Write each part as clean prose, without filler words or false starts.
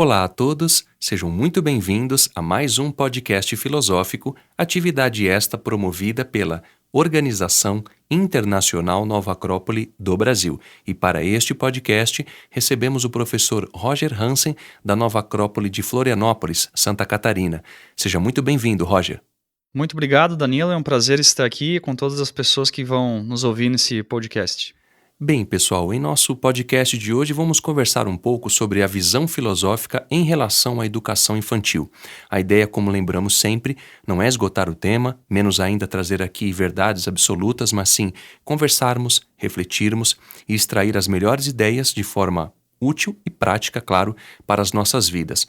Olá a todos, sejam muito bem-vindos a mais um podcast filosófico, atividade esta promovida pela Organização Internacional Nova Acrópole do Brasil. E para este podcast, recebemos o professor Roger Hansen, da Nova Acrópole de Florianópolis, Santa Catarina. Seja muito bem-vindo, Roger. Muito obrigado, Danilo. É um prazer estar aqui com todas as pessoas que vão nos ouvir nesse podcast. Bem, pessoal, em nosso podcast de hoje vamos conversar um pouco sobre a visão filosófica em relação à educação infantil. A ideia, como lembramos sempre, não é esgotar o tema, menos ainda trazer aqui verdades absolutas, mas sim conversarmos, refletirmos e extrair as melhores ideias de forma útil e prática, claro, para as nossas vidas.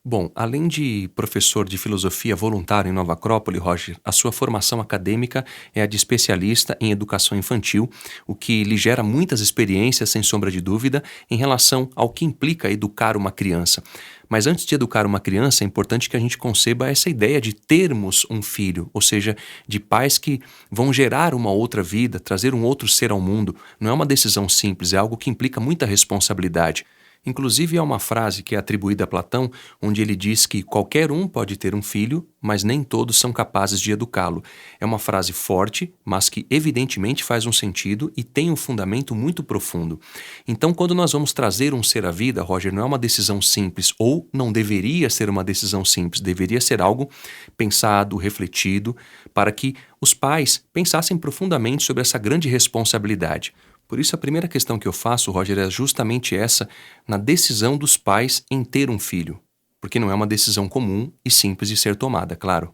Bom, além de professor de filosofia voluntário em Nova Acrópole, Roger, a sua formação acadêmica é a de especialista em educação infantil, o que lhe gera muitas experiências, sem sombra de dúvida, em relação ao que implica educar uma criança. Mas antes de educar uma criança, é importante que a gente conceba essa ideia de termos um filho, ou seja, de pais que vão gerar uma outra vida, trazer um outro ser ao mundo. Não é uma decisão simples, é algo que implica muita responsabilidade. Inclusive, há uma frase que é atribuída a Platão, onde ele diz que qualquer um pode ter um filho, mas nem todos são capazes de educá-lo. É uma frase forte, mas que evidentemente faz um sentido e tem um fundamento muito profundo. Então, quando nós vamos trazer um ser à vida, Roger, não é uma decisão simples, ou não deveria ser uma decisão simples, deveria ser algo pensado, refletido, para que os pais pensassem profundamente sobre essa grande responsabilidade. Por isso, a primeira questão que eu faço, Roger, é justamente essa, na decisão dos pais em ter um filho. Porque não é uma decisão comum e simples de ser tomada, claro.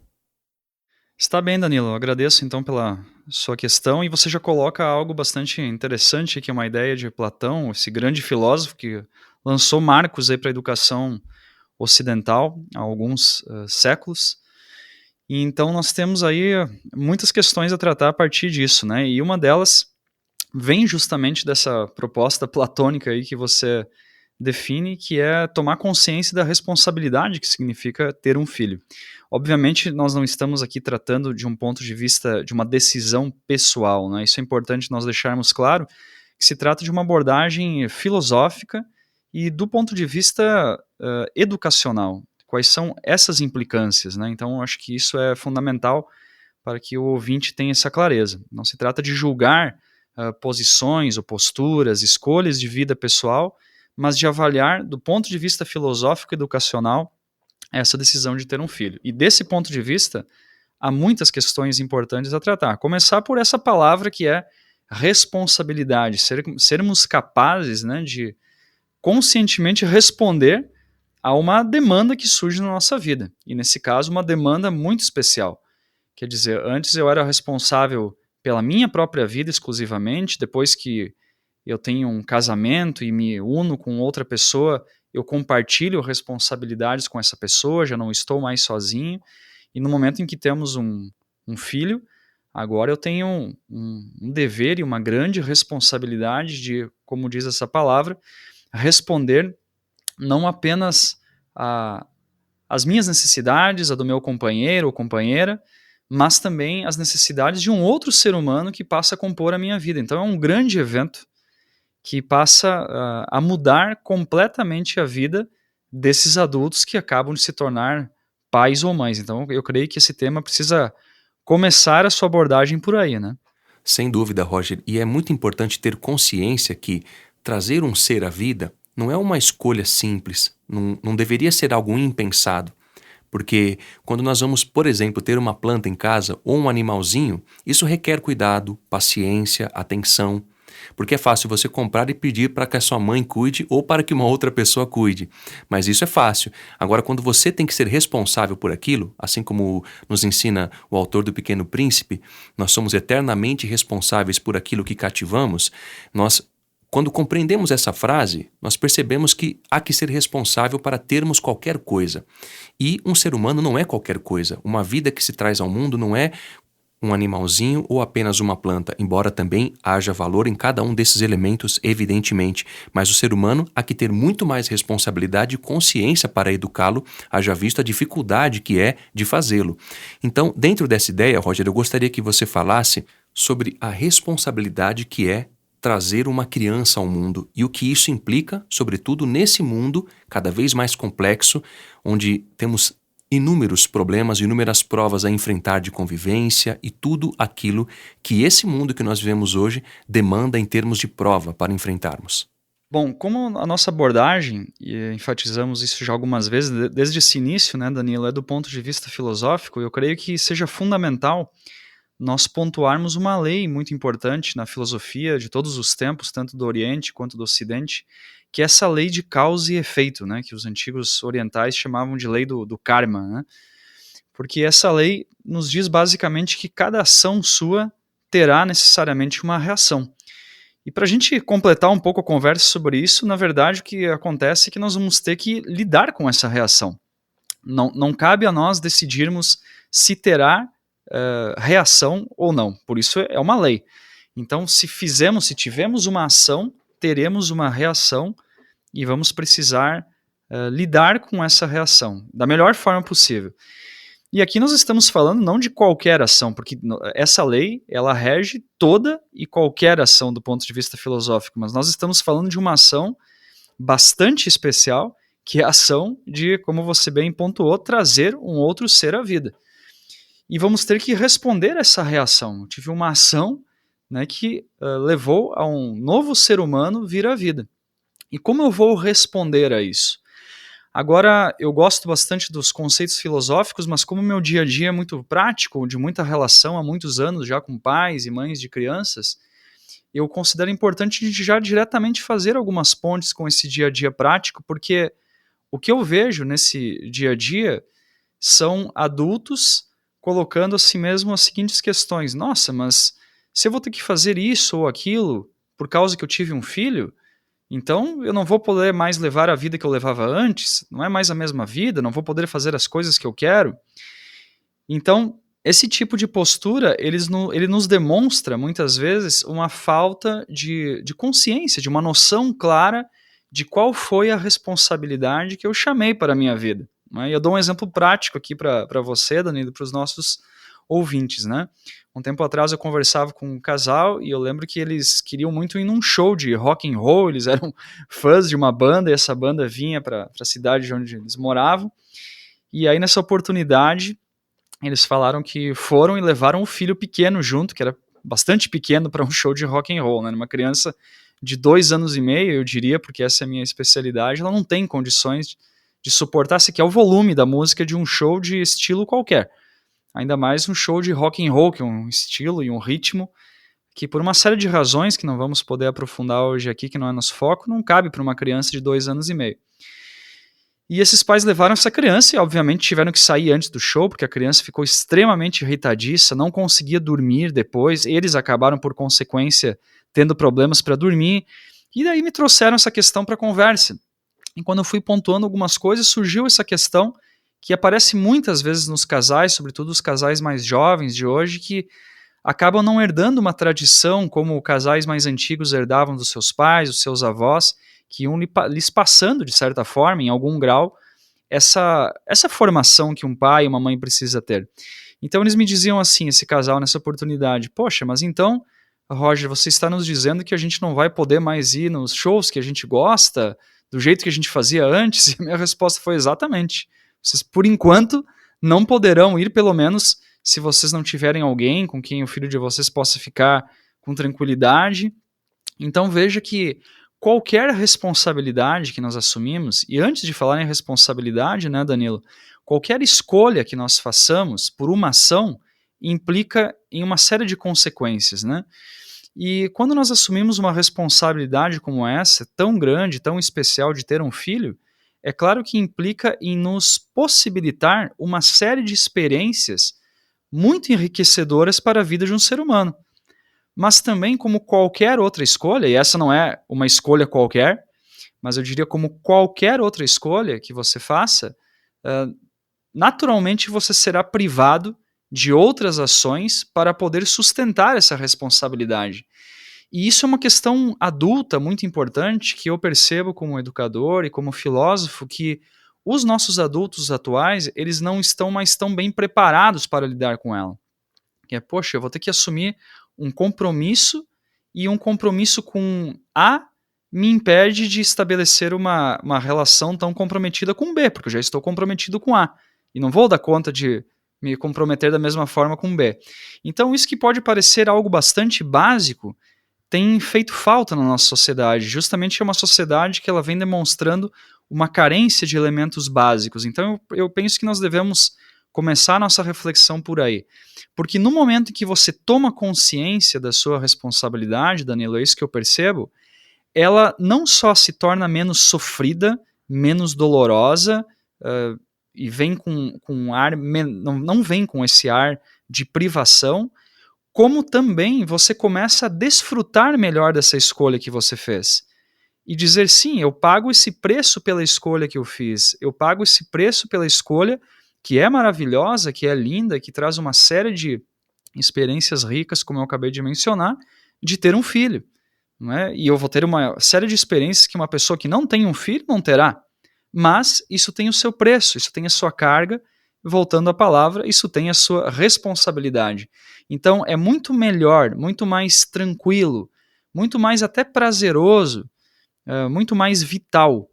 Está bem, Danilo. Eu agradeço então pela sua questão e você já coloca algo bastante interessante, que é uma ideia de Platão, esse grande filósofo que lançou marcos aí para a educação ocidental há alguns séculos. E então nós temos aí muitas questões a tratar a partir disso, né? E uma delas vem justamente dessa proposta platônica aí que você define, que é tomar consciência da responsabilidade que significa ter um filho. Obviamente, nós não estamos aqui tratando de um ponto de vista de uma decisão pessoal, né? Isso é importante nós deixarmos claro, que se trata de uma abordagem filosófica e do ponto de vista educacional. Quais são essas implicâncias, né? Então, acho que isso é fundamental para que o ouvinte tenha essa clareza. Não se trata de julgar posições ou posturas, escolhas de vida pessoal, mas de avaliar, do ponto de vista filosófico e educacional, essa decisão de ter um filho. E desse ponto de vista, há muitas questões importantes a tratar. Começar por essa palavra que é responsabilidade, sermos capazes, né, de conscientemente responder a uma demanda que surge na nossa vida. E nesse caso, uma demanda muito especial. Quer dizer, antes eu era responsável pela minha própria vida exclusivamente, depois que eu tenho um casamento e me uno com outra pessoa, eu compartilho responsabilidades com essa pessoa, já não estou mais sozinho, e no momento em que temos um filho, agora eu tenho um dever e uma grande responsabilidade de, como diz essa palavra, responder não apenas as minhas necessidades, a do meu companheiro ou companheira, mas também as necessidades de um outro ser humano que passa a compor a minha vida. Então é um grande evento que passa a mudar completamente a vida desses adultos que acabam de se tornar pais ou mães. Então eu creio que esse tema precisa começar a sua abordagem por aí, né? Sem dúvida, Roger, e é muito importante ter consciência que trazer um ser à vida não é uma escolha simples, não deveria ser algo impensado. Porque quando nós vamos, por exemplo, ter uma planta em casa ou um animalzinho, isso requer cuidado, paciência, atenção. Porque é fácil você comprar e pedir para que a sua mãe cuide ou para que uma outra pessoa cuide. Mas isso é fácil. Agora, quando você tem que ser responsável por aquilo, assim como nos ensina o autor do Pequeno Príncipe, nós somos eternamente responsáveis por aquilo que cativamos, quando compreendemos essa frase, nós percebemos que há que ser responsável para termos qualquer coisa. E um ser humano não é qualquer coisa. Uma vida que se traz ao mundo não é um animalzinho ou apenas uma planta, embora também haja valor em cada um desses elementos, evidentemente. Mas o ser humano há que ter muito mais responsabilidade e consciência para educá-lo, haja visto a dificuldade que é de fazê-lo. Então, dentro dessa ideia, Roger, eu gostaria que você falasse sobre a responsabilidade que é trazer uma criança ao mundo e o que isso implica, sobretudo nesse mundo cada vez mais complexo, onde temos inúmeros problemas, inúmeras provas a enfrentar de convivência e tudo aquilo que esse mundo que nós vivemos hoje demanda em termos de prova para enfrentarmos. Bom, como a nossa abordagem, e enfatizamos isso já algumas vezes, desde esse início, né, Danilo, é do ponto de vista filosófico, eu creio que seja fundamental nós pontuarmos uma lei muito importante na filosofia de todos os tempos, tanto do Oriente quanto do Ocidente, que é essa lei de causa e efeito, né, que os antigos orientais chamavam de lei do karma, né? Porque essa lei nos diz basicamente que cada ação sua terá necessariamente uma reação. E para a gente completar um pouco a conversa sobre isso, na verdade o que acontece é que nós vamos ter que lidar com essa reação. Não cabe a nós decidirmos se terá reação ou não. Por isso é uma lei. Então, se tivemos uma ação, teremos uma reação e vamos precisar lidar com essa reação da melhor forma possível. E aqui nós estamos falando não de qualquer ação, porque essa lei, ela rege toda e qualquer ação do ponto de vista filosófico, mas nós estamos falando de uma ação bastante especial, que é a ação de, como você bem pontuou, trazer um outro ser à vida. E vamos ter que responder a essa reação. Eu tive uma ação, né, que levou a um novo ser humano vir à vida. E como eu vou responder a isso? Agora, eu gosto bastante dos conceitos filosóficos, mas como meu dia a dia é muito prático, de muita relação há muitos anos já com pais e mães de crianças, eu considero importante a gente já diretamente fazer algumas pontes com esse dia a dia prático, porque o que eu vejo nesse dia a dia são adultos colocando a si mesmo as seguintes questões. Nossa, mas se eu vou ter que fazer isso ou aquilo por causa que eu tive um filho, então eu não vou poder mais levar a vida que eu levava antes, não é mais a mesma vida, não vou poder fazer as coisas que eu quero. Então, esse tipo de postura, ele nos demonstra, muitas vezes, uma falta de consciência, de uma noção clara de qual foi a responsabilidade que eu chamei para a minha vida. Né? E eu dou um exemplo prático aqui para você, Danilo, para os nossos ouvintes, né? Um tempo atrás eu conversava com um casal e eu lembro que eles queriam muito ir num show de rock and roll, eles eram fãs de uma banda e essa banda vinha para a cidade de onde eles moravam. E aí nessa oportunidade eles falaram que foram e levaram o filho pequeno junto, que era bastante pequeno para um show de rock and roll, né? Uma criança de 2 anos e meio, eu diria, porque essa é a minha especialidade, ela não tem condições de suportar sequer o volume da música de um show de estilo qualquer. Ainda mais um show de rock and roll, que é um estilo e um ritmo que, por uma série de razões que não vamos poder aprofundar hoje aqui, que não é nosso foco, não cabe para uma criança de 2 anos e meio. E esses pais levaram essa criança e, obviamente, tiveram que sair antes do show, porque a criança ficou extremamente irritadiça, não conseguia dormir depois, eles acabaram, por consequência, tendo problemas para dormir, e daí me trouxeram essa questão para a conversa. E quando eu fui pontuando algumas coisas, surgiu essa questão que aparece muitas vezes nos casais, sobretudo os casais mais jovens de hoje, que acabam não herdando uma tradição como casais mais antigos herdavam dos seus pais, dos seus avós, que iam lhes passando, de certa forma, em algum grau, essa formação que um pai e uma mãe precisa ter. Então eles me diziam assim, esse casal nessa oportunidade, poxa, mas então, Roger, você está nos dizendo que a gente não vai poder mais ir nos shows que a gente gosta, do jeito que a gente fazia antes? E a minha resposta foi exatamente. Vocês, por enquanto, não poderão ir, pelo menos, se vocês não tiverem alguém com quem o filho de vocês possa ficar com tranquilidade. Então veja que qualquer responsabilidade que nós assumimos, e antes de falar em responsabilidade, né, Danilo, qualquer escolha que nós façamos por uma ação implica em uma série de consequências, né? E quando nós assumimos uma responsabilidade como essa, tão grande, tão especial de ter um filho, é claro que implica em nos possibilitar uma série de experiências muito enriquecedoras para a vida de um ser humano. Mas também, como qualquer outra escolha, e essa não é uma escolha qualquer, mas eu diria como qualquer outra escolha que você faça, naturalmente você será privado de outras ações para poder sustentar essa responsabilidade. E isso é uma questão adulta muito importante que eu percebo como educador e como filósofo, que os nossos adultos atuais, eles não estão mais tão bem preparados para lidar com ela. Que é, poxa, eu vou ter que assumir um compromisso e um compromisso com A me impede de estabelecer uma relação tão comprometida com B, porque eu já estou comprometido com A, e não vou dar conta de me comprometer da mesma forma com B. Então isso que pode parecer algo bastante básico, tem feito falta na nossa sociedade. Justamente é uma sociedade que ela vem demonstrando uma carência de elementos básicos. Então eu penso que nós devemos começar a nossa reflexão por aí. Porque no momento em que você toma consciência da sua responsabilidade, Danilo, é isso que eu percebo, ela não só se torna menos sofrida, menos dolorosa, e vem com um ar, não vem com esse ar de privação, como também você começa a desfrutar melhor dessa escolha que você fez. E dizer, sim, eu pago esse preço pela escolha que eu fiz, eu pago esse preço pela escolha que é maravilhosa, que é linda, que traz uma série de experiências ricas, como eu acabei de mencionar, de ter um filho. Não é? E eu vou ter uma série de experiências que uma pessoa que não tem um filho não terá. Mas isso tem o seu preço, isso tem a sua carga, voltando à palavra, isso tem a sua responsabilidade. Então é muito melhor, muito mais tranquilo, muito mais até prazeroso, muito mais vital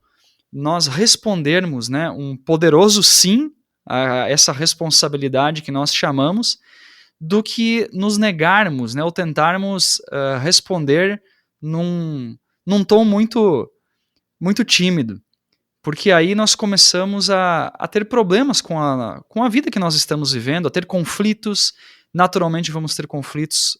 nós respondermos, né, um poderoso sim a essa responsabilidade que nós chamamos, do que nos negarmos, né, ou tentarmos responder num tom muito tímido. Porque aí nós começamos a ter problemas com a vida que nós estamos vivendo, a ter conflitos. Naturalmente vamos ter conflitos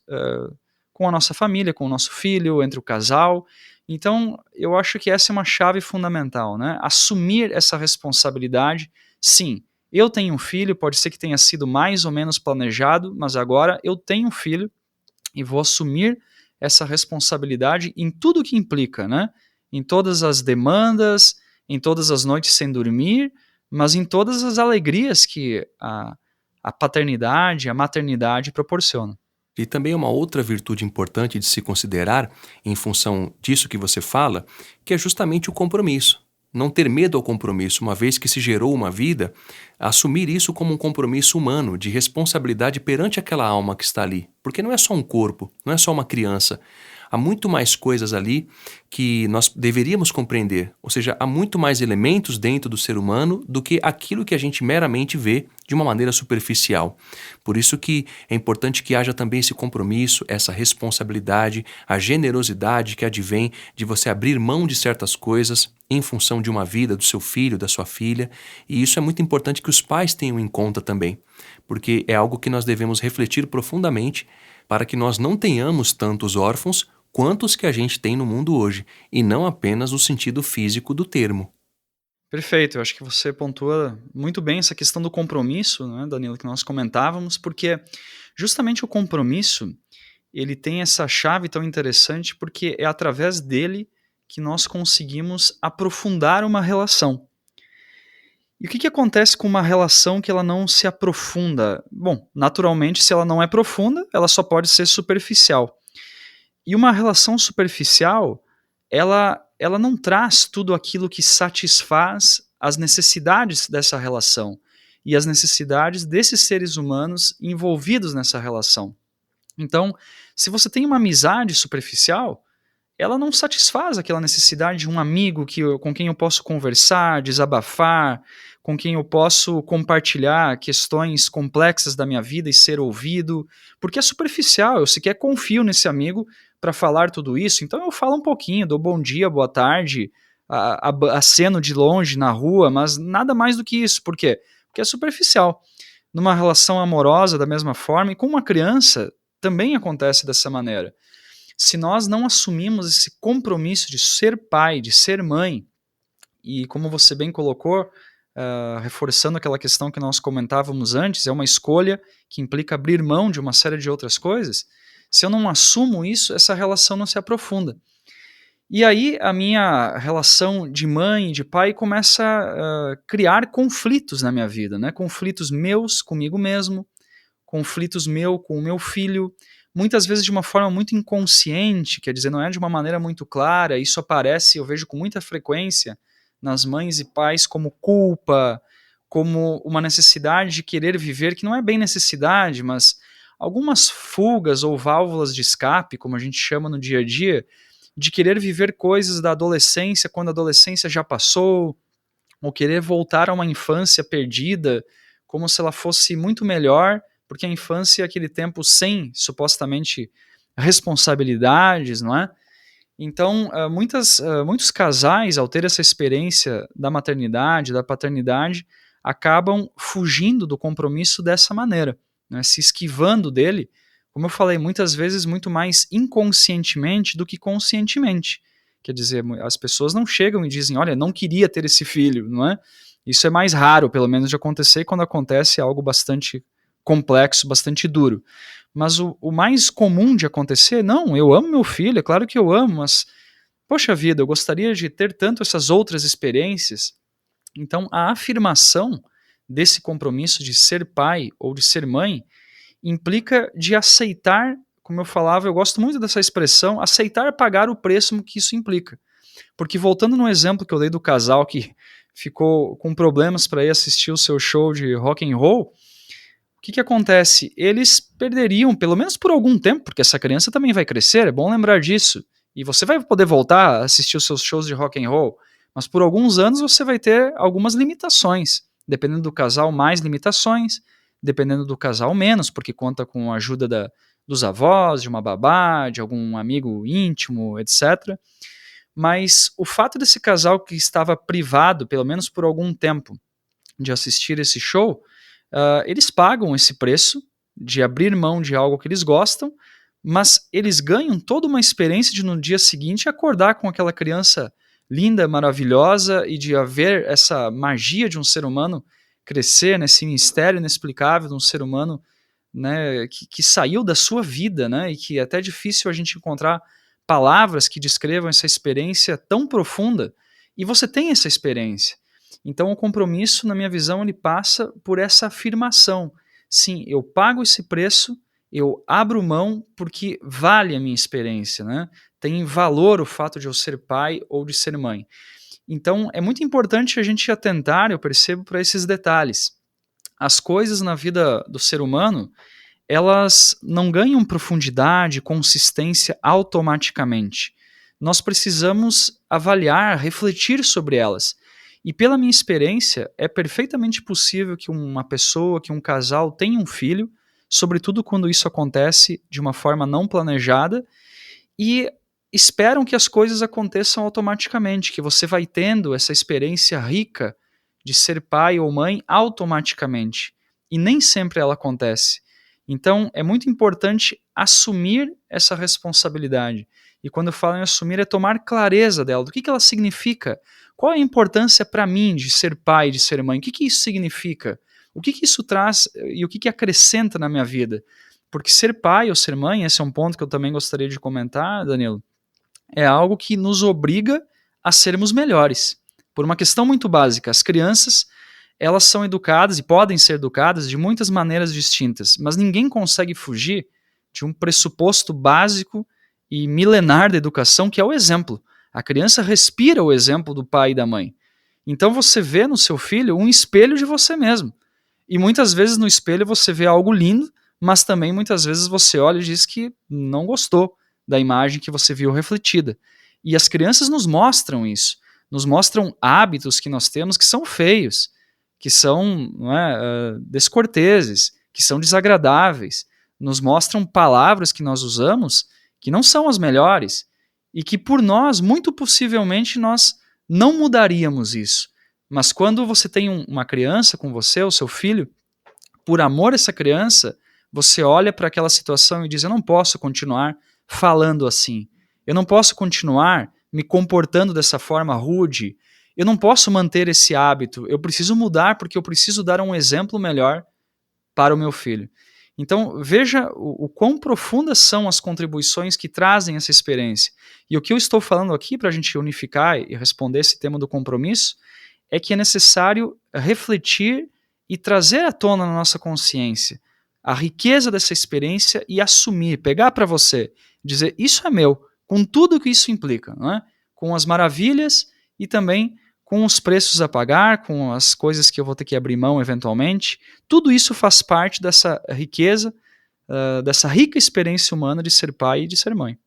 com a nossa família, com o nosso filho, entre o casal. Então eu acho que essa é uma chave fundamental, né? Assumir essa responsabilidade. Sim, eu tenho um filho, pode ser que tenha sido mais ou menos planejado, mas agora eu tenho um filho e vou assumir essa responsabilidade em tudo que implica, né? Em todas as demandas, em todas as noites sem dormir, mas em todas as alegrias que a paternidade, a maternidade proporcionam. E também uma outra virtude importante de se considerar, em função disso que você fala, que é justamente o compromisso. Não ter medo ao compromisso, uma vez que se gerou uma vida, assumir isso como um compromisso humano, de responsabilidade perante aquela alma que está ali. Porque não é só um corpo, não é só uma criança. Há muito mais coisas ali que nós deveríamos compreender. Ou seja, há muito mais elementos dentro do ser humano do que aquilo que a gente meramente vê de uma maneira superficial. Por isso que é importante que haja também esse compromisso, essa responsabilidade, a generosidade que advém de você abrir mão de certas coisas em função de uma vida, do seu filho, da sua filha. E isso é muito importante que os pais tenham em conta também, porque é algo que nós devemos refletir profundamente para que nós não tenhamos tantos órfãos quantos que a gente tem no mundo hoje, e não apenas no sentido físico do termo. Perfeito, eu acho que você pontua muito bem essa questão do compromisso, né, Danilo, que nós comentávamos, porque justamente o compromisso, ele tem essa chave tão interessante porque é através dele que nós conseguimos aprofundar uma relação. E o que acontece com uma relação que ela não se aprofunda? Bom, naturalmente, se ela não é profunda, ela só pode ser superficial. E uma relação superficial, ela não traz tudo aquilo que satisfaz as necessidades dessa relação e as necessidades desses seres humanos envolvidos nessa relação. Então, se você tem uma amizade superficial, ela não satisfaz aquela necessidade de um amigo com quem eu posso conversar, desabafar, com quem eu posso compartilhar questões complexas da minha vida e ser ouvido, porque é superficial, eu sequer confio nesse amigo para falar tudo isso, então eu falo um pouquinho, dou bom dia, boa tarde, aceno de longe na rua, mas nada mais do que isso, por quê? Porque é superficial. Numa relação amorosa, da mesma forma, e com uma criança, também acontece dessa maneira. Se nós não assumimos esse compromisso de ser pai, de ser mãe, e como você bem colocou, reforçando aquela questão que nós comentávamos antes, é uma escolha que implica abrir mão de uma série de outras coisas, se eu não assumo isso, essa relação não se aprofunda. E aí a minha relação de mãe e de pai começa a criar conflitos na minha vida, né? Conflitos meus comigo mesmo, conflitos meu com o meu filho, muitas vezes de uma forma muito inconsciente, quer dizer, não é de uma maneira muito clara, isso aparece, eu vejo com muita frequência, nas mães e pais como culpa, como uma necessidade de querer viver, que não é bem necessidade, mas algumas fugas ou válvulas de escape, como a gente chama no dia a dia, de querer viver coisas da adolescência quando a adolescência já passou, ou querer voltar a uma infância perdida, como se ela fosse muito melhor, porque a infância é aquele tempo sem, supostamente, responsabilidades, não é? Então, muitos casais, ao ter essa experiência da maternidade, da paternidade, acabam fugindo do compromisso dessa maneira, né? Se esquivando dele, como eu falei, muitas vezes muito mais inconscientemente do que conscientemente. Quer dizer, as pessoas não chegam e dizem, olha, não queria ter esse filho, não é? Isso é mais raro, pelo menos, de acontecer, quando acontece algo bastante complexo, bastante duro. Mas o mais comum de acontecer, não, eu amo meu filho, é claro que eu amo, mas, poxa vida, eu gostaria de ter tanto essas outras experiências. Então, a afirmação desse compromisso de ser pai ou de ser mãe implica de aceitar, como eu falava, eu gosto muito dessa expressão, aceitar pagar o preço que isso implica. Porque voltando no exemplo que eu dei do casal que ficou com problemas para ir assistir o seu show de rock and roll, o que acontece? Eles perderiam, pelo menos por algum tempo, porque essa criança também vai crescer, é bom lembrar disso. E você vai poder voltar a assistir os seus shows de rock and roll, mas por alguns anos você vai ter algumas limitações. Dependendo do casal, mais limitações, dependendo do casal, menos, porque conta com a ajuda dos avós, de uma babá, de algum amigo íntimo, etc. Mas o fato desse casal que estava privado, pelo menos por algum tempo, de assistir esse show, eles pagam esse preço de abrir mão de algo que eles gostam, mas eles ganham toda uma experiência de no dia seguinte acordar com aquela criança linda, maravilhosa, e de haver essa magia de um ser humano crescer nesse mistério inexplicável de um ser humano, né, que saiu da sua vida, né, e que é até difícil a gente encontrar palavras que descrevam essa experiência tão profunda, e você tem essa experiência. Então o compromisso, na minha visão, ele passa por essa afirmação. Sim, eu pago esse preço, eu abro mão porque vale a minha experiência, né? Tem valor o fato de eu ser pai ou de ser mãe. Então é muito importante a gente atentar, eu percebo, para esses detalhes. As coisas na vida do ser humano, elas não ganham profundidade, consistência automaticamente. Nós precisamos avaliar, refletir sobre elas. E pela minha experiência, é perfeitamente possível que uma pessoa, que um casal tenha um filho, sobretudo quando isso acontece de uma forma não planejada, e esperam que as coisas aconteçam automaticamente, que você vai tendo essa experiência rica de ser pai ou mãe automaticamente. E nem sempre ela acontece. Então, é muito importante assumir essa responsabilidade. E quando eu falo em assumir, é tomar clareza dela, do que ela significa. Qual é a importância para mim de ser pai, de ser mãe? O que isso significa? O que isso traz e o que acrescenta na minha vida? Porque ser pai ou ser mãe, esse é um ponto que eu também gostaria de comentar, Danilo, é algo que nos obriga a sermos melhores. Por uma questão muito básica, as crianças, elas são educadas e podem ser educadas de muitas maneiras distintas, mas ninguém consegue fugir de um pressuposto básico e milenar da educação, que é o exemplo. A criança respira o exemplo do pai e da mãe. Então você vê no seu filho um espelho de você mesmo. E muitas vezes no espelho você vê algo lindo, mas também muitas vezes você olha e diz que não gostou da imagem que você viu refletida. E as crianças nos mostram isso. Nos mostram hábitos que nós temos que são feios, que são descorteses, que são desagradáveis. Nos mostram palavras que nós usamos que não são as melhores e que por nós, muito possivelmente, nós não mudaríamos isso. Mas quando você tem uma criança com você, o seu filho, por amor a essa criança, você olha para aquela situação e diz, eu não posso continuar falando assim. Eu não posso continuar me comportando dessa forma rude. Eu não posso manter esse hábito. Eu preciso mudar porque eu preciso dar um exemplo melhor para o meu filho. Então, veja o quão profundas são as contribuições que trazem essa experiência. E o que eu estou falando aqui, para a gente unificar e responder esse tema do compromisso, é que é necessário refletir e trazer à tona na nossa consciência a riqueza dessa experiência e assumir, pegar para você, dizer, isso é meu, com tudo que isso implica, não é? Com as maravilhas e também com os preços a pagar, com as coisas que eu vou ter que abrir mão eventualmente. Tudo isso faz parte dessa riqueza dessa rica experiência humana de ser pai e de ser mãe.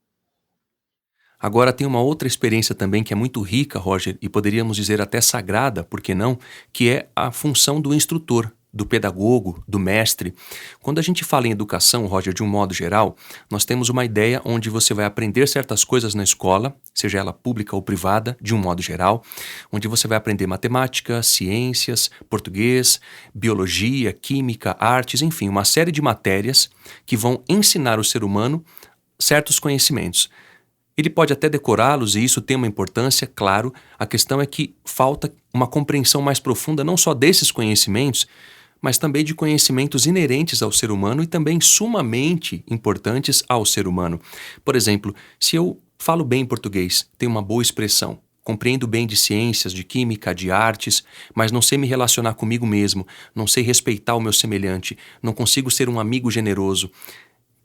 Agora tem uma outra experiência também que é muito rica, Roger, e poderíamos dizer até sagrada, por que não? Que é a função do instrutor, do pedagogo, do mestre. Quando a gente fala em educação, Roger, de um modo geral, nós temos uma ideia onde você vai aprender certas coisas na escola, seja ela pública ou privada, de um modo geral, onde você vai aprender matemática, ciências, português, biologia, química, artes, enfim, uma série de matérias que vão ensinar o ser humano certos conhecimentos. Ele pode até decorá-los e isso tem uma importância, claro. A questão é que falta uma compreensão mais profunda não só desses conhecimentos, mas também de conhecimentos inerentes ao ser humano e também sumamente importantes ao ser humano. Por exemplo, se eu falo bem português, tenho uma boa expressão, compreendo bem de ciências, de química, de artes, mas não sei me relacionar comigo mesmo, não sei respeitar o meu semelhante, não consigo ser um amigo generoso.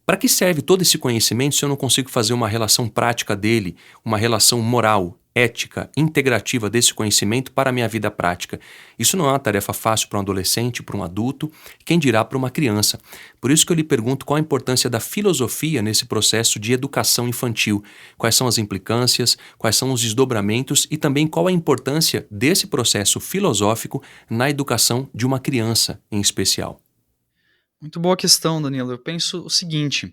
Para que serve todo esse conhecimento se eu não consigo fazer uma relação prática dele, uma relação moral, ética, integrativa desse conhecimento para a minha vida prática? Isso não é uma tarefa fácil para um adolescente, para um adulto, quem dirá para uma criança. Por isso que eu lhe pergunto qual a importância da filosofia nesse processo de educação infantil, quais são as implicâncias, quais são os desdobramentos e também qual a importância desse processo filosófico na educação de uma criança em especial. Muito boa questão, Danilo. Eu penso o seguinte: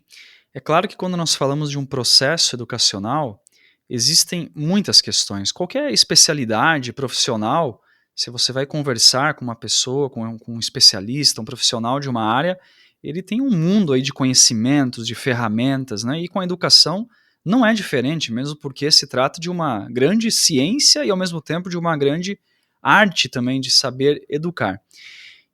é claro que quando nós falamos de um processo educacional, existem muitas questões. Qualquer especialidade profissional, se você vai conversar com uma pessoa, com um especialista, um profissional de uma área, ele tem um mundo aí de conhecimentos, de ferramentas, né? E com a educação não é diferente, mesmo porque se trata de uma grande ciência e ao mesmo tempo de uma grande arte também de saber educar.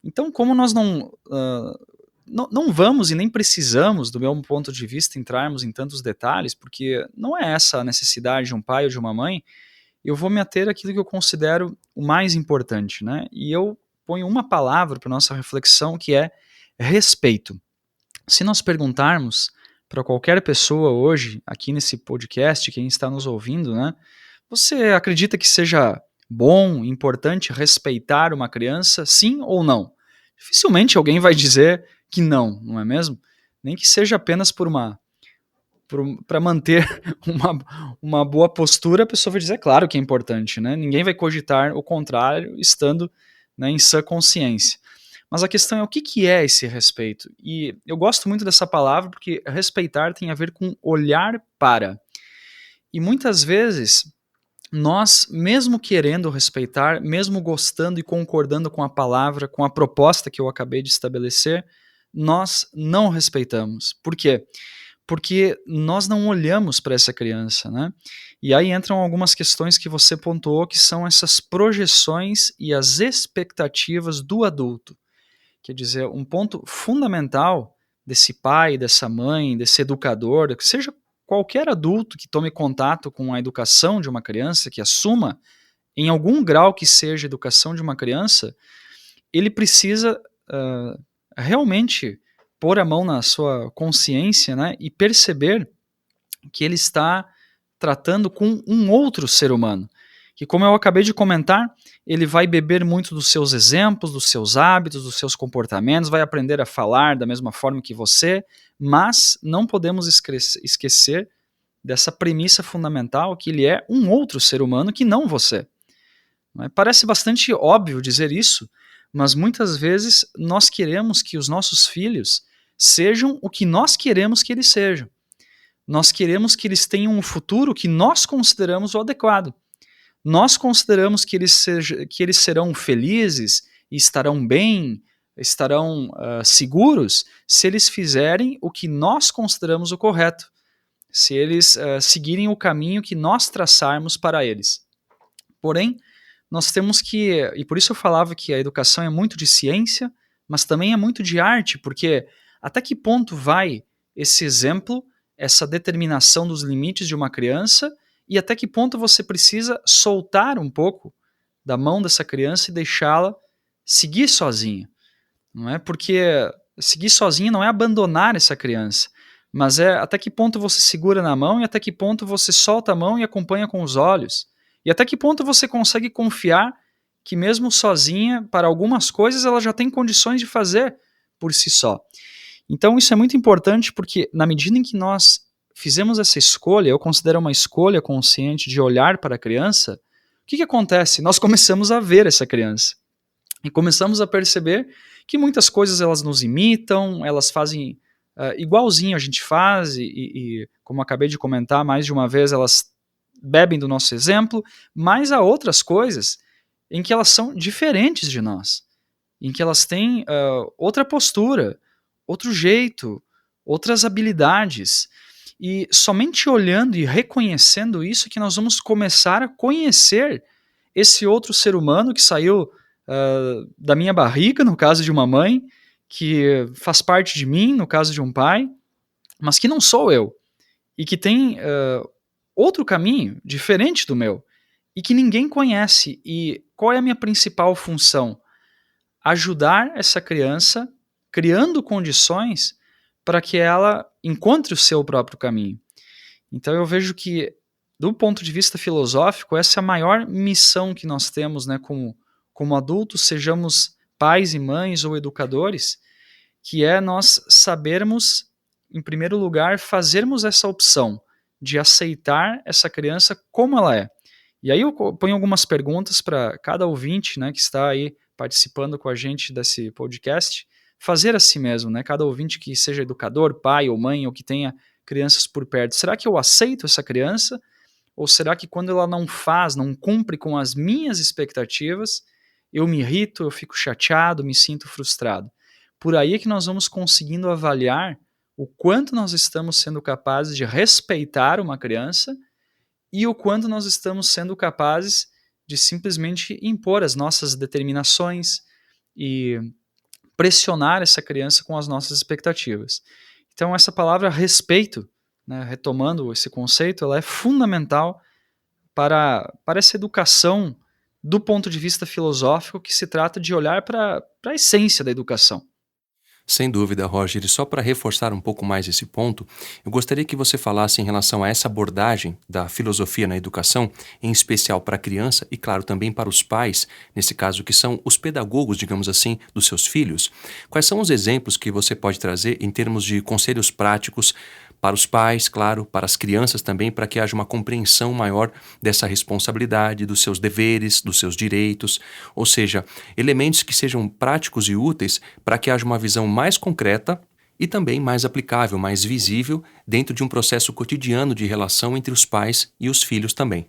Então, como nós não vamos e nem precisamos, do meu ponto de vista, entrarmos em tantos detalhes, porque não é essa a necessidade de um pai ou de uma mãe, eu vou me ater àquilo que eu considero o mais importante, né? E eu ponho uma palavra para nossa reflexão, que é respeito. Se nós perguntarmos para qualquer pessoa hoje, aqui nesse podcast, quem está nos ouvindo, né? Você acredita que seja bom, importante respeitar uma criança, sim ou não? Dificilmente alguém vai dizer que não é mesmo? Nem que seja apenas para manter uma boa postura, a pessoa vai dizer, claro que é importante, né? Ninguém vai cogitar o contrário, estando, né, em sã consciência. Mas a questão é o que é esse respeito? E eu gosto muito dessa palavra porque respeitar tem a ver com olhar para. E muitas vezes nós, mesmo querendo respeitar, mesmo gostando e concordando com a palavra, com a proposta que eu acabei de estabelecer, nós não respeitamos. Por quê? Porque nós não olhamos para essa criança, né? E aí entram algumas questões que você pontuou, que são essas projeções e as expectativas do adulto. Quer dizer, um ponto fundamental desse pai, dessa mãe, desse educador, que seja qualquer adulto que tome contato com a educação de uma criança, que assuma em algum grau que seja a educação de uma criança, ele precisa realmente pôr a mão na sua consciência, né, e perceber que ele está tratando com um outro ser humano. Que, como eu acabei de comentar, ele vai beber muito dos seus exemplos, dos seus hábitos, dos seus comportamentos, vai aprender a falar da mesma forma que você, mas não podemos esquecer dessa premissa fundamental que ele é um outro ser humano que não você. Parece bastante óbvio dizer isso, mas muitas vezes nós queremos que os nossos filhos sejam o que nós queremos que eles sejam. Nós queremos que eles tenham um futuro que nós consideramos o adequado. Nós consideramos que eles serão felizes e estarão bem, estarão seguros, se eles fizerem o que nós consideramos o correto, se eles seguirem o caminho que nós traçarmos para eles. Porém, nós temos que, e por isso eu falava que a educação é muito de ciência, mas também é muito de arte, porque até que ponto vai esse exemplo, essa determinação dos limites de uma criança, e até que ponto você precisa soltar um pouco da mão dessa criança e deixá-la seguir sozinha. Não é? Porque seguir sozinha não é abandonar essa criança, mas é até que ponto você segura na mão e até que ponto você solta a mão e acompanha com os olhos. E até que ponto você consegue confiar que mesmo sozinha, para algumas coisas, ela já tem condições de fazer por si só. Então isso é muito importante porque na medida em que nós fizemos essa escolha, eu considero uma escolha consciente de olhar para a criança, o que acontece? Nós começamos a ver essa criança e começamos a perceber que muitas coisas elas nos imitam, elas fazem igualzinho a gente faz e, como acabei de comentar mais de uma vez, elas bebem do nosso exemplo, mas há outras coisas em que elas são diferentes de nós, em que elas têm outra postura, outro jeito, outras habilidades. E somente olhando e reconhecendo isso que nós vamos começar a conhecer esse outro ser humano que saiu da minha barriga, no caso de uma mãe, que faz parte de mim, no caso de um pai, mas que não sou eu, e que tem outro caminho, diferente do meu, e que ninguém conhece. E qual é a minha principal função? Ajudar essa criança, criando condições para que ela encontre o seu próprio caminho. Então eu vejo que, do ponto de vista filosófico, essa é a maior missão que nós temos, né, como adultos, sejamos pais e mães ou educadores, que é nós sabermos, em primeiro lugar, fazermos essa opção de aceitar essa criança como ela é. E aí eu ponho algumas perguntas para cada ouvinte, né, que está aí participando com a gente desse podcast, fazer a si mesmo, né, cada ouvinte que seja educador, pai ou mãe, ou que tenha crianças por perto. Será que eu aceito essa criança? Ou será que quando ela não faz, não cumpre com as minhas expectativas, eu me irrito, eu fico chateado, me sinto frustrado? Por aí é que nós vamos conseguindo avaliar o quanto nós estamos sendo capazes de respeitar uma criança e o quanto nós estamos sendo capazes de simplesmente impor as nossas determinações e pressionar essa criança com as nossas expectativas. Então essa palavra respeito, né, retomando esse conceito, ela é fundamental para essa educação do ponto de vista filosófico, que se trata de olhar para a essência da educação. Sem dúvida, Roger. E só para reforçar um pouco mais esse ponto, eu gostaria que você falasse em relação a essa abordagem da filosofia na educação, em especial para a criança e, claro, também para os pais, nesse caso, que são os pedagogos, digamos assim, dos seus filhos. Quais são os exemplos que você pode trazer em termos de conselhos práticos para os pais, claro, para as crianças também, para que haja uma compreensão maior dessa responsabilidade, dos seus deveres, dos seus direitos, ou seja, elementos que sejam práticos e úteis para que haja uma visão mais concreta e também mais aplicável, mais visível dentro de um processo cotidiano de relação entre os pais e os filhos também.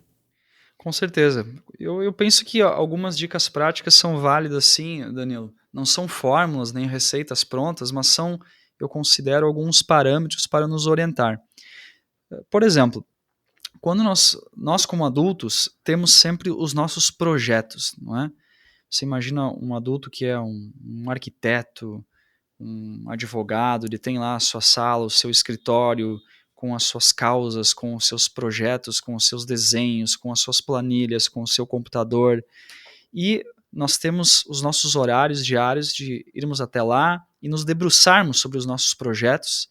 Com certeza. Eu penso que algumas dicas práticas são válidas, sim, Danilo. Não são fórmulas nem receitas prontas, mas são, eu considero, alguns parâmetros para nos orientar. Por exemplo, quando nós como adultos temos sempre os nossos projetos, não é? Você imagina um adulto que é um arquiteto, um advogado, ele tem lá a sua sala, o seu escritório, com as suas causas, com os seus projetos, com os seus desenhos, com as suas planilhas, com o seu computador. E nós temos os nossos horários diários de irmos até lá e nos debruçarmos sobre os nossos projetos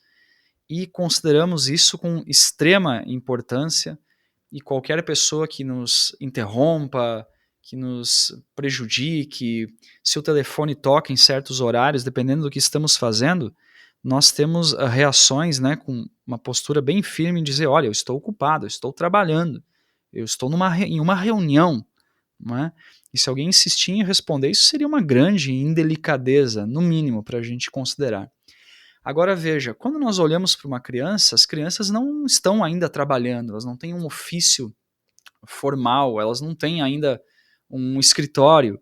e consideramos isso com extrema importância, e qualquer pessoa que nos interrompa, que nos prejudique, se o telefone toca em certos horários, dependendo do que estamos fazendo, nós temos reações, né, com uma postura bem firme em dizer, olha, eu estou ocupado, eu estou trabalhando, eu estou em uma reunião, não é? E se alguém insistir em responder, isso seria uma grande indelicadeza, no mínimo, para a gente considerar. Agora veja, quando nós olhamos para uma criança, as crianças não estão ainda trabalhando, elas não têm um ofício formal, elas não têm ainda um escritório,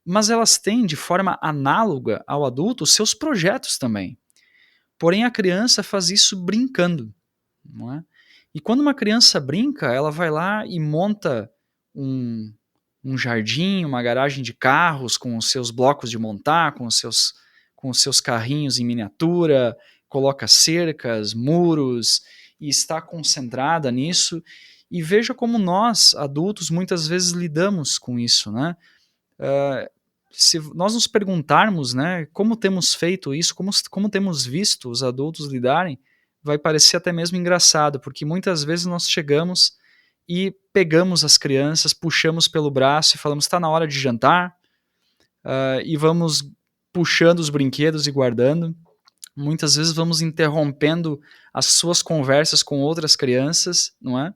mas elas têm, de forma análoga ao adulto, os seus projetos também. Porém, a criança faz isso brincando, não é? E quando uma criança brinca, ela vai lá e monta um jardim, uma garagem de carros com os seus blocos de montar, com os seus carrinhos em miniatura, coloca cercas, muros e está concentrada nisso. E veja como nós, adultos, muitas vezes lidamos com isso, né? Se nós nos perguntarmos, né, como temos feito isso, como temos visto os adultos lidarem, vai parecer até mesmo engraçado, porque muitas vezes nós chegamos e pegamos as crianças, puxamos pelo braço e falamos, está na hora de jantar, e vamos puxando os brinquedos e guardando. Muitas vezes vamos interrompendo as suas conversas com outras crianças, não é?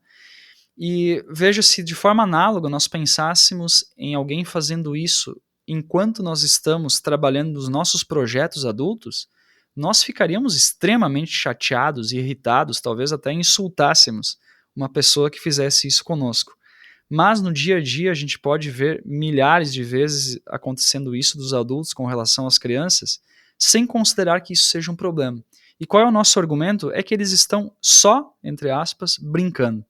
E veja se de forma análoga nós pensássemos em alguém fazendo isso enquanto nós estamos trabalhando nos nossos projetos adultos, nós ficaríamos extremamente chateados e irritados, talvez até insultássemos uma pessoa que fizesse isso conosco. Mas no dia a dia a gente pode ver milhares de vezes acontecendo isso dos adultos com relação às crianças, sem considerar que isso seja um problema. E qual é o nosso argumento? É que eles estão só, entre aspas, brincando.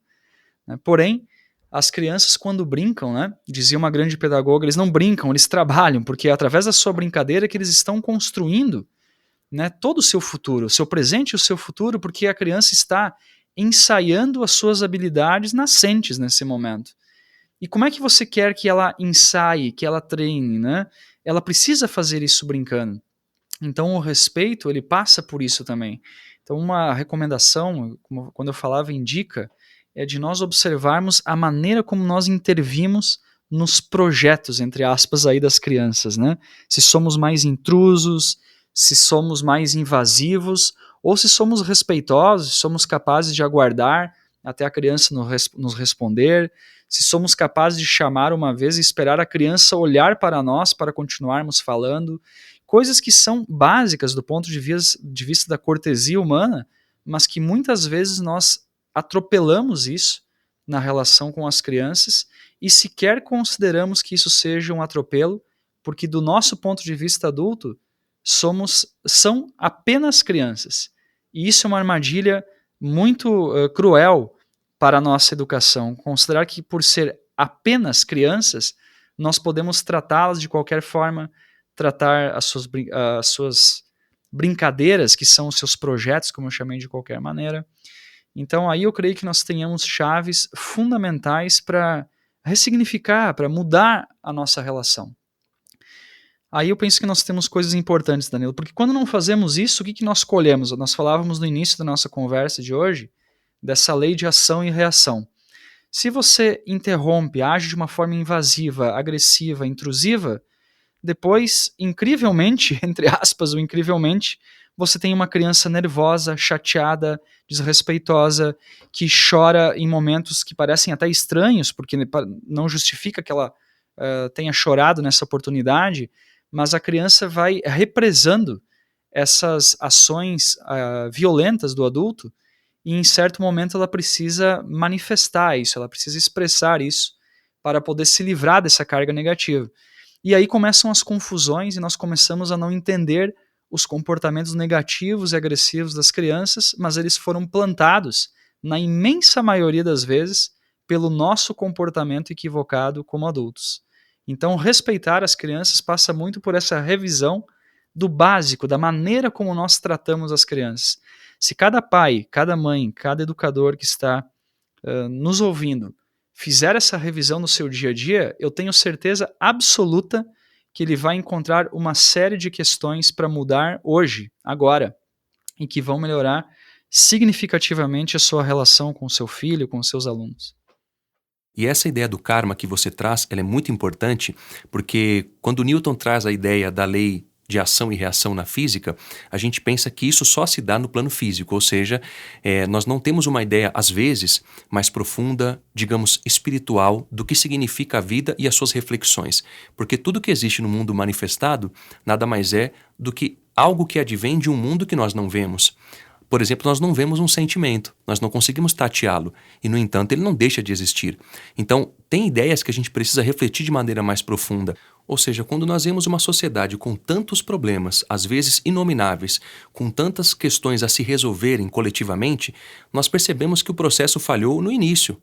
Né? Porém, as crianças quando brincam, né, dizia uma grande pedagoga, eles não brincam, eles trabalham, porque é através da sua brincadeira que eles estão construindo, né, todo o seu futuro, o seu presente e o seu futuro, porque a criança está ensaiando as suas habilidades nascentes nesse momento. E como é que você quer que ela ensaie, que ela treine, né? Ela precisa fazer isso brincando. Então o respeito, ele passa por isso também. Então uma recomendação, como quando eu falava em dica, é de nós observarmos a maneira como nós intervimos nos projetos, entre aspas, aí das crianças, né? Se somos mais intrusos, se somos mais invasivos, ou se somos respeitosos, se somos capazes de aguardar até a criança nos responder, se somos capazes de chamar uma vez e esperar a criança olhar para nós para continuarmos falando, coisas que são básicas do ponto de vista da cortesia humana, mas que muitas vezes nós atropelamos isso na relação com as crianças e sequer consideramos que isso seja um atropelo, porque do nosso ponto de vista adulto, são apenas crianças. E isso é uma armadilha muito cruel para a nossa educação. Considerar que por ser apenas crianças, nós podemos tratá-las de qualquer forma, tratar as suas brincadeiras, que são os seus projetos, como eu chamei de qualquer maneira. Então aí eu creio que nós tenhamos chaves fundamentais para ressignificar, para mudar a nossa relação. Aí eu penso que nós temos coisas importantes, Danilo, porque quando não fazemos isso, o que nós colhemos? Nós falávamos no início da nossa conversa de hoje, dessa lei de ação e reação. Se você interrompe, age de uma forma invasiva, agressiva, intrusiva, depois, incrivelmente, entre aspas, ou incrivelmente, você tem uma criança nervosa, chateada, desrespeitosa, que chora em momentos que parecem até estranhos, porque não justifica que ela tenha chorado nessa oportunidade, mas a criança vai represando essas ações violentas do adulto e em certo momento ela precisa manifestar isso, ela precisa expressar isso para poder se livrar dessa carga negativa. E aí começam as confusões e nós começamos a não entender os comportamentos negativos e agressivos das crianças, mas eles foram plantados, na imensa maioria das vezes, pelo nosso comportamento equivocado como adultos. Então, respeitar as crianças passa muito por essa revisão do básico, da maneira como nós tratamos as crianças. Se cada pai, cada mãe, cada educador que está nos ouvindo fizer essa revisão no seu dia a dia, eu tenho certeza absoluta que ele vai encontrar uma série de questões para mudar hoje, agora, e que vão melhorar significativamente a sua relação com o seu filho, com os seus alunos. E essa ideia do karma que você traz, ela é muito importante, porque quando Newton traz a ideia da lei de ação e reação na física, a gente pensa que isso só se dá no plano físico, ou seja, nós não temos uma ideia, às vezes, mais profunda, digamos, espiritual, do que significa a vida e as suas reflexões. Porque tudo que existe no mundo manifestado nada mais é do que algo que advém de um mundo que nós não vemos. Por exemplo, nós não vemos um sentimento, nós não conseguimos tateá-lo, e no entanto ele não deixa de existir. Então, tem ideias que a gente precisa refletir de maneira mais profunda. Ou seja, quando nós vemos uma sociedade com tantos problemas, às vezes inomináveis, com tantas questões a se resolverem coletivamente, nós percebemos que o processo falhou no início.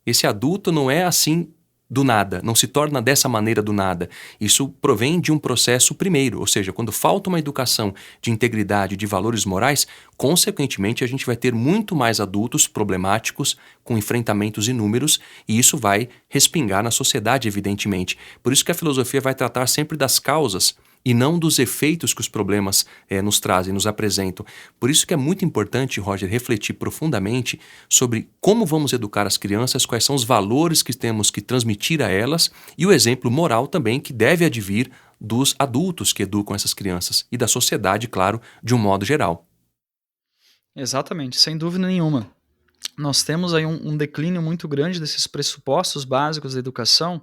Esse adulto não é assim do nada, não se torna dessa maneira do nada. Isso provém de um processo primeiro, ou seja, quando falta uma educação de integridade, de valores morais, consequentemente a gente vai ter muito mais adultos problemáticos, com enfrentamentos inúmeros, e isso vai respingar na sociedade, evidentemente. Por isso que a filosofia vai tratar sempre das causas e não dos efeitos que os problemas nos trazem, nos apresentam. Por isso que é muito importante, Roger, refletir profundamente sobre como vamos educar as crianças, quais são os valores que temos que transmitir a elas e o exemplo moral também que deve advir dos adultos que educam essas crianças e da sociedade, claro, de um modo geral. Exatamente, sem dúvida nenhuma. Nós temos aí um declínio muito grande desses pressupostos básicos da educação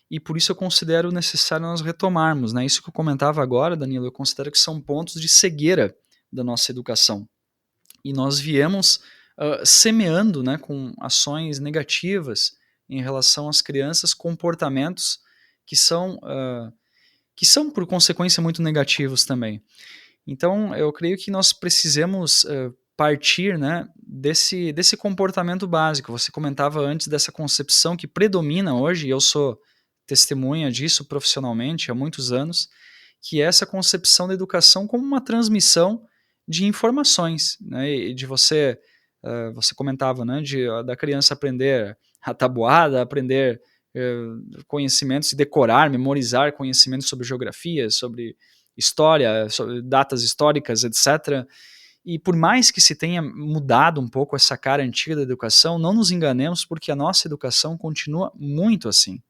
e por isso eu considero necessário nós retomarmos, né? Isso que eu comentava agora, Danilo, eu considero que são pontos de cegueira da nossa educação. E nós viemos semeando, né, com ações negativas em relação às crianças, comportamentos que são por consequência muito negativos também. Então, eu creio que nós precisamos partir, né, desse comportamento básico. Você comentava antes dessa concepção que predomina hoje, e eu sou testemunha disso profissionalmente há muitos anos, que é essa concepção da educação como uma transmissão de informações, né, e de você comentava, né, da criança aprender a tabuada, aprender conhecimentos e decorar, memorizar conhecimentos sobre geografia, sobre história, sobre datas históricas, etc. E por mais que se tenha mudado um pouco essa cara antiga da educação, não nos enganemos porque a nossa educação continua muito assim.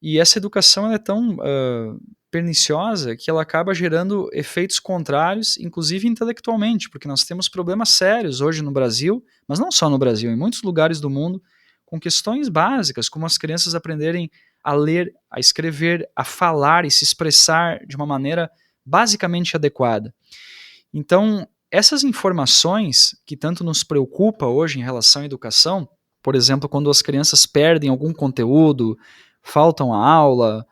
E essa educação é tão perniciosa que ela acaba gerando efeitos contrários, inclusive intelectualmente, porque nós temos problemas sérios hoje no Brasil, mas não só no Brasil, em muitos lugares do mundo, com questões básicas, como as crianças aprenderem a ler, a escrever, a falar e se expressar de uma maneira basicamente adequada. Então, essas informações que tanto nos preocupa hoje em relação à educação, por exemplo, quando as crianças perdem algum conteúdo, faltam a aula,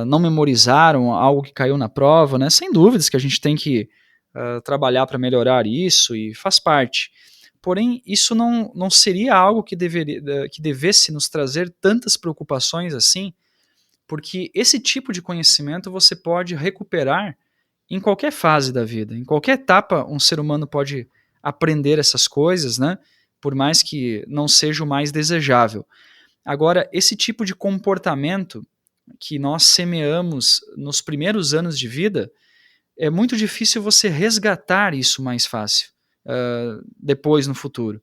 não memorizaram algo que caiu na prova, né? Sem dúvidas que a gente tem que trabalhar para melhorar isso e faz parte. Porém, isso não seria algo que devesse nos trazer tantas preocupações assim, porque esse tipo de conhecimento você pode recuperar em qualquer fase da vida, em qualquer etapa um ser humano pode aprender essas coisas, né? Por mais que não seja o mais desejável. Agora, esse tipo de comportamento que nós semeamos nos primeiros anos de vida, é muito difícil você resgatar isso mais fácil depois no futuro.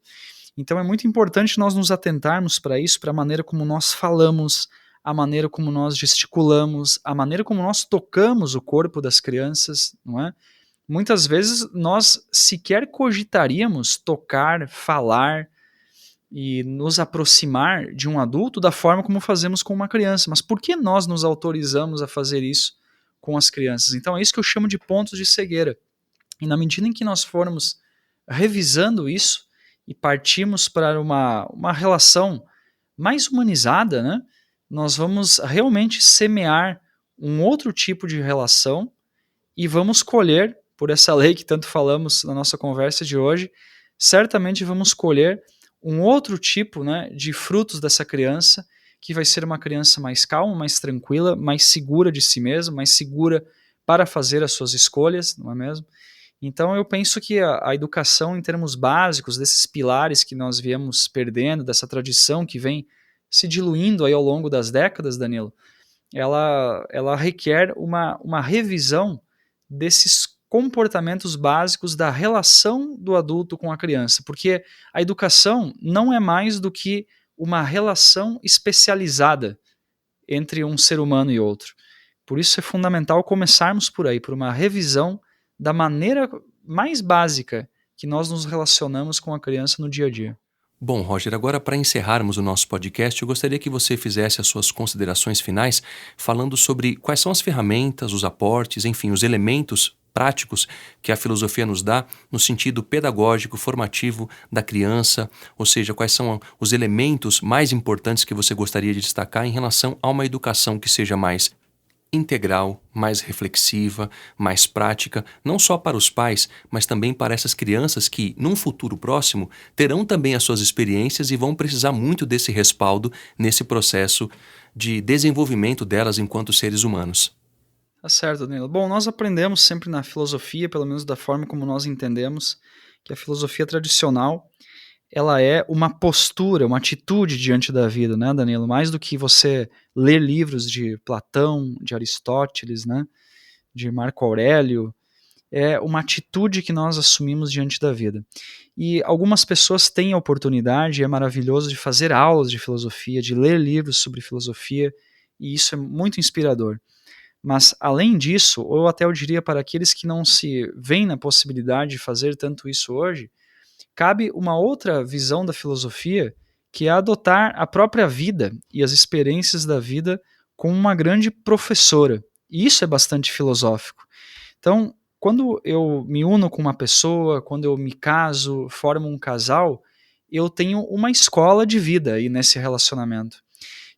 Então é muito importante nós nos atentarmos para isso, para a maneira como nós falamos, a maneira como nós gesticulamos, a maneira como nós tocamos o corpo das crianças, não é? Muitas vezes nós sequer cogitaríamos tocar, falar e nos aproximar de um adulto da forma como fazemos com uma criança. Mas por que nós nos autorizamos a fazer isso com as crianças? Então é isso que eu chamo de pontos de cegueira. E na medida em que nós formos revisando isso e partirmos para uma relação mais humanizada, né, nós vamos realmente semear um outro tipo de relação e vamos colher, por essa lei que tanto falamos na nossa conversa de hoje, certamente vamos colher um outro tipo, né, de frutos dessa criança, que vai ser uma criança mais calma, mais tranquila, mais segura de si mesma, mais segura para fazer as suas escolhas, não é mesmo? Então eu penso que a educação em termos básicos, desses pilares que nós viemos perdendo, dessa tradição que vem se diluindo aí ao longo das décadas, Danilo, ela requer uma revisão desses comportamentos básicos da relação do adulto com a criança, porque a educação não é mais do que uma relação especializada entre um ser humano e outro. Por isso é fundamental começarmos por aí, por uma revisão da maneira mais básica que nós nos relacionamos com a criança no dia a dia. Bom, Roger, agora para encerrarmos o nosso podcast, eu gostaria que você fizesse as suas considerações finais falando sobre quais são as ferramentas, os aportes, enfim, os elementos práticos que a filosofia nos dá no sentido pedagógico, formativo da criança, ou seja, quais são os elementos mais importantes que você gostaria de destacar em relação a uma educação que seja mais integral, mais reflexiva, mais prática, não só para os pais, mas também para essas crianças que, num futuro próximo, terão também as suas experiências e vão precisar muito desse respaldo nesse processo de desenvolvimento delas enquanto seres humanos. Tá certo, Danilo. Bom, nós aprendemos sempre na filosofia, pelo menos da forma como nós entendemos, que a filosofia tradicional ela é uma postura, uma atitude diante da vida, né, Danilo? Mais do que você ler livros de Platão, de Aristóteles, né, de Marco Aurélio, é uma atitude que nós assumimos diante da vida. E algumas pessoas têm a oportunidade, é maravilhoso, de fazer aulas de filosofia, de ler livros sobre filosofia, e isso é muito inspirador. Mas, além disso, ou até eu diria para aqueles que não se veem na possibilidade de fazer tanto isso hoje, cabe uma outra visão da filosofia, que é adotar a própria vida e as experiências da vida como uma grande professora. E isso é bastante filosófico. Então, quando eu me uno com uma pessoa, quando eu me caso, formo um casal, eu tenho uma escola de vida aí nesse relacionamento.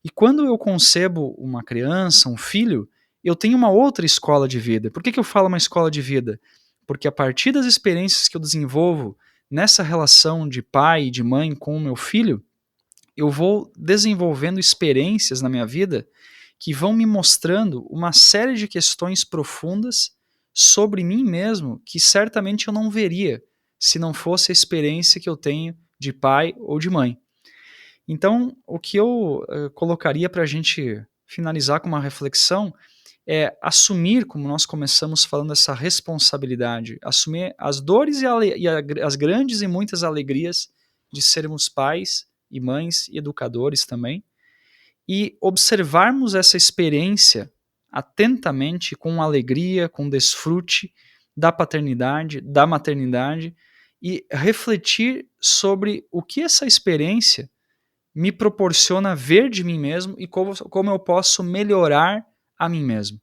E quando eu concebo uma criança, um filho, eu tenho uma outra escola de vida. Por que eu falo uma escola de vida? Porque a partir das experiências que eu desenvolvo nessa relação de pai e de mãe com o meu filho, eu vou desenvolvendo experiências na minha vida que vão me mostrando uma série de questões profundas sobre mim mesmo que certamente eu não veria se não fosse a experiência que eu tenho de pai ou de mãe. Então, o que eu colocaria para a gente finalizar com uma reflexão é assumir, como nós começamos falando, essa responsabilidade, assumir as dores as grandes e muitas alegrias de sermos pais e mães e educadores também, e observarmos essa experiência atentamente, com alegria, com desfrute da paternidade, da maternidade, e refletir sobre o que essa experiência me proporciona ver de mim mesmo e como eu posso melhorar a mim mesmo.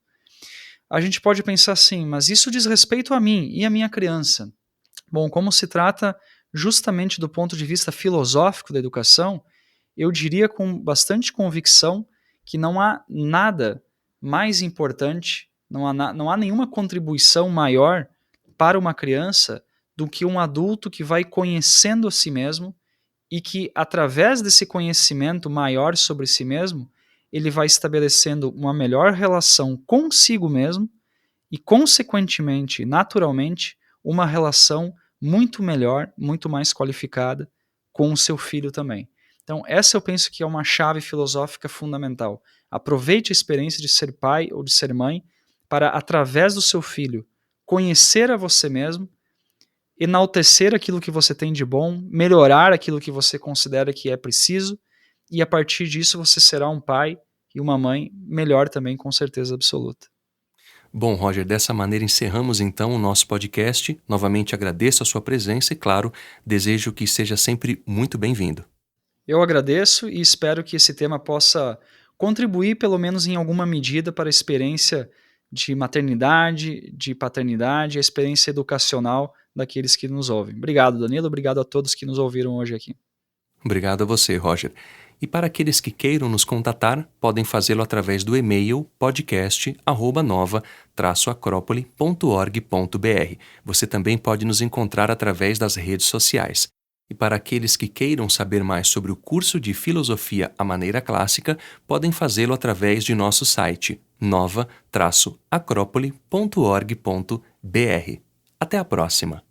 A gente pode pensar assim, mas isso diz respeito a mim e a minha criança. Bom, como se trata justamente do ponto de vista filosófico da educação, eu diria com bastante convicção que não há nada mais importante, não há nenhuma contribuição maior para uma criança do que um adulto que vai conhecendo a si mesmo e que, através desse conhecimento maior sobre si mesmo, ele vai estabelecendo uma melhor relação consigo mesmo e, consequentemente, naturalmente, uma relação muito melhor, muito mais qualificada com o seu filho também. Então, essa eu penso que é uma chave filosófica fundamental. Aproveite a experiência de ser pai ou de ser mãe para, através do seu filho, conhecer a você mesmo, enaltecer aquilo que você tem de bom, melhorar aquilo que você considera que é preciso, e a partir disso você será um pai e uma mãe melhor também, com certeza absoluta. Bom, Roger, dessa maneira encerramos então o nosso podcast. Novamente agradeço a sua presença e, claro, desejo que seja sempre muito bem-vindo. Eu agradeço e espero que esse tema possa contribuir, pelo menos em alguma medida, para a experiência de maternidade, de paternidade, a experiência educacional daqueles que nos ouvem. Obrigado, Danilo. Obrigado a todos que nos ouviram hoje aqui. Obrigado a você, Roger. E para aqueles que queiram nos contatar, podem fazê-lo através do e-mail podcast@nova-acropole.org.br. Você também pode nos encontrar através das redes sociais. E para aqueles que queiram saber mais sobre o curso de Filosofia à Maneira Clássica, podem fazê-lo através de nosso site nova-acropole.org.br. Até a próxima!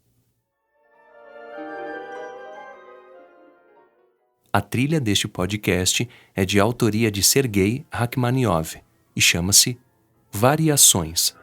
A trilha deste podcast é de autoria de Sergei Rachmaniov e chama-se Variações.